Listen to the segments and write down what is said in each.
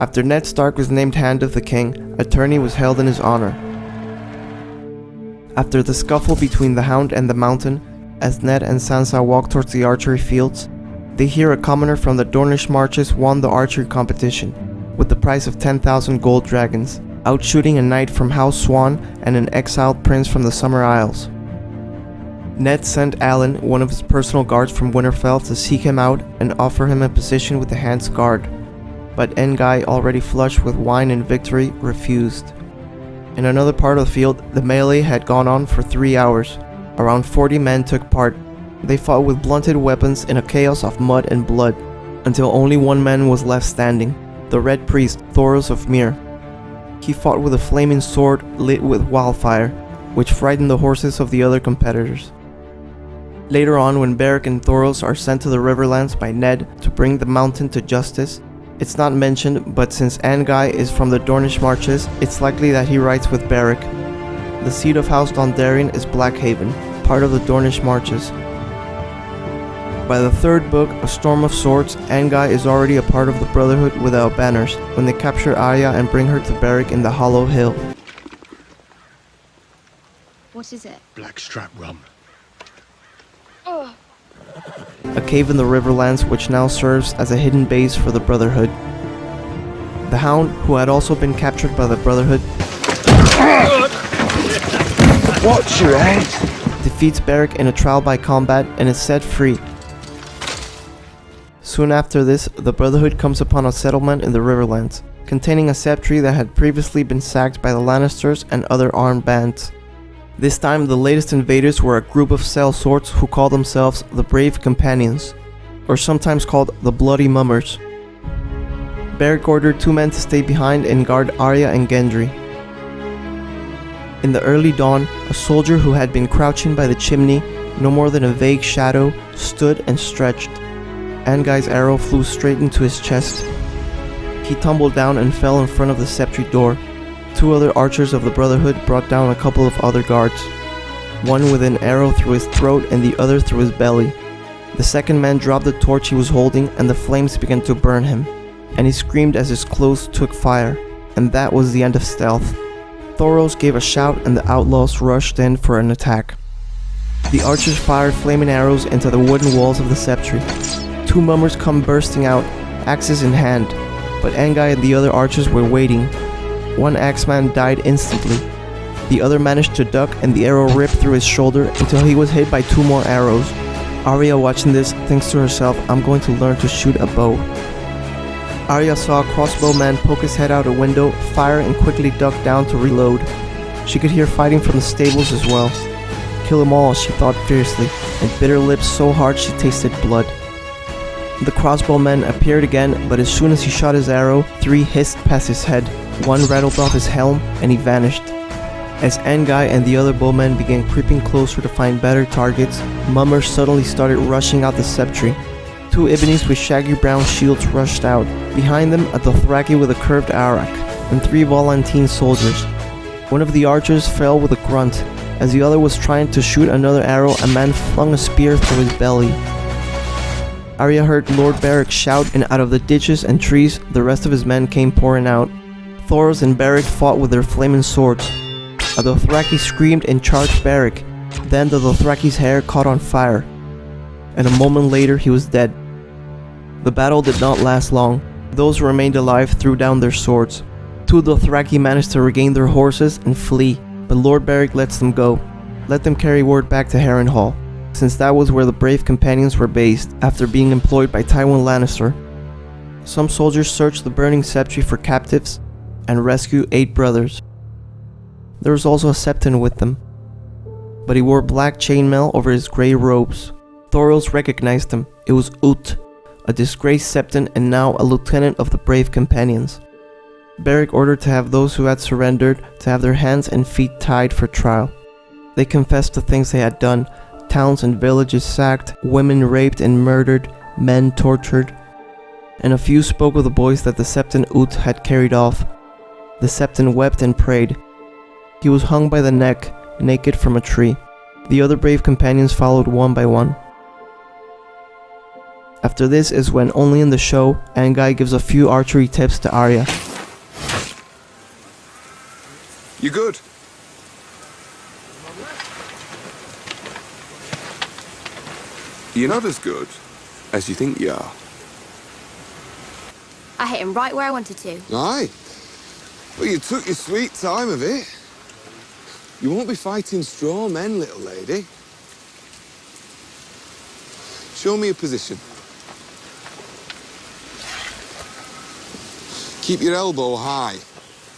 After Ned Stark was named Hand of the King, a tourney was held in his honor. After the scuffle between the Hound and the Mountain, as Ned and Sansa walk towards the archery fields, they hear a commoner from the Dornish marches won the archery competition, with the prize of 10,000 gold dragons, outshooting a knight from House Swan and an exiled prince from the Summer Isles. Ned sent Alan, one of his personal guards from Winterfell, to seek him out and offer him a position with the Hand's guard, but Anguy, already flushed with wine and victory, refused. In another part of the field, the melee had gone on for 3 hours. Around 40 men took part. They fought with blunted weapons in a chaos of mud and blood, until only one man was left standing, the Red Priest, Thoros of Myr. He fought with a flaming sword lit with wildfire, which frightened the horses of the other competitors. Later on, when Beric and Thoros are sent to the Riverlands by Ned to bring the Mountain to justice, it's not mentioned, but since Anguy is from the Dornish marches, it's likely that he rides with Beric. The seat of House Dondarrion is Blackhaven, part of the Dornish marches. By the third book, A Storm of Swords, Anguy is already a part of the Brotherhood without banners, when they capture Arya and bring her to Beric in the Hollow Hill. What is it? Blackstrap rum. Oh. A cave in the Riverlands which now serves as a hidden base for the Brotherhood. The Hound, who had also been captured by the Brotherhood, Watch your head! defeats Beric in a trial by combat and is set free. Soon after this, the Brotherhood comes upon a settlement in the Riverlands, containing a septry that had previously been sacked by the Lannisters and other armed bands. This time, the latest invaders were a group of sellswords who called themselves the Brave Companions, or sometimes called the Bloody Mummers. Beric ordered 2 men to stay behind and guard Arya and Gendry. In the early dawn, a soldier who had been crouching by the chimney, no more than a vague shadow, stood and stretched. Anguy's arrow flew straight into his chest. He tumbled down and fell in front of the septry door. 2 other archers of the Brotherhood brought down a couple of other guards, one with an arrow through his throat and the other through his belly. The second man dropped the torch he was holding and the flames began to burn him, and he screamed as his clothes took fire, and that was the end of stealth. Thoros gave a shout and the outlaws rushed in for an attack. The archers fired flaming arrows into the wooden walls of the septry. 2 mummers come bursting out, axes in hand, but Anguy and the other archers were waiting. One axeman died instantly. The other managed to duck and the arrow ripped through his shoulder until he was hit by 2 more arrows. Arya, watching this, thinks to herself, I'm going to learn to shoot a bow. Arya saw a crossbowman poke his head out a window, fire and quickly duck down to reload. She could hear fighting from the stables as well. Kill them all, she thought fiercely, and bit her lips so hard she tasted blood. The crossbowman appeared again, but as soon as he shot his arrow, 3 hissed past his head. 1 rattled off his helm, and he vanished. As Anguy and the other bowmen began creeping closer to find better targets, mummers suddenly started rushing out the septry. 2 Ibinis with shaggy brown shields rushed out. Behind them, a Dothraki with a curved arak, and 3 Volantene soldiers. One of the archers fell with a grunt. As the other was trying to shoot another arrow, a man flung a spear through his belly. Arya heard Lord Beric shout, and out of the ditches and trees, the rest of his men came pouring out. Thoros and Beric fought with their flaming swords. A Dothraki screamed and charged Beric. Then the Dothraki's hair caught on fire, and a moment later he was dead. The battle did not last long. Those who remained alive threw down their swords. 2 Dothraki managed to regain their horses and flee, but Lord Beric lets them go. Let them carry word back to Harrenhal, since that was where the Brave Companions were based after being employed by Tywin Lannister. Some soldiers searched the burning septry for captives and rescued 8 brothers. There was also a Septon with them, but he wore black chainmail over his grey robes. Thoros recognized him. It was Ut, a disgraced Septon and now a lieutenant of the Brave Companions. Beric ordered to have those who had surrendered to have their hands and feet tied for trial. They confessed to things they had done: towns and villages sacked, women raped and murdered, men tortured, and a few spoke of the boys that the Septon Ut had carried off. The Septon wept and prayed. He was hung by the neck, naked from a tree. The other Brave Companions followed one by one. After this is when, only in the show, Anguy gives a few archery tips to Arya. You good? You're not as good as you think you are. I hit him right where I wanted to. Aye. Well, you took your sweet time of it. You won't be fighting straw men, little lady. Show me a position. Keep your elbow high.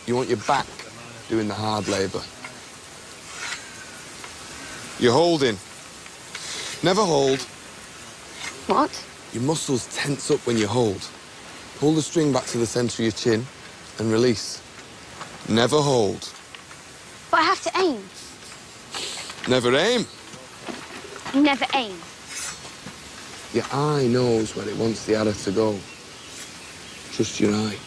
You want your back doing the hard labour. You're holding. Never hold. What? Your muscles tense up when you hold. Pull the string back to the centre of your chin and release. Never hold. But I have to aim. Never aim. Never aim. Your eye knows where it wants the adder to go. Trust your eye.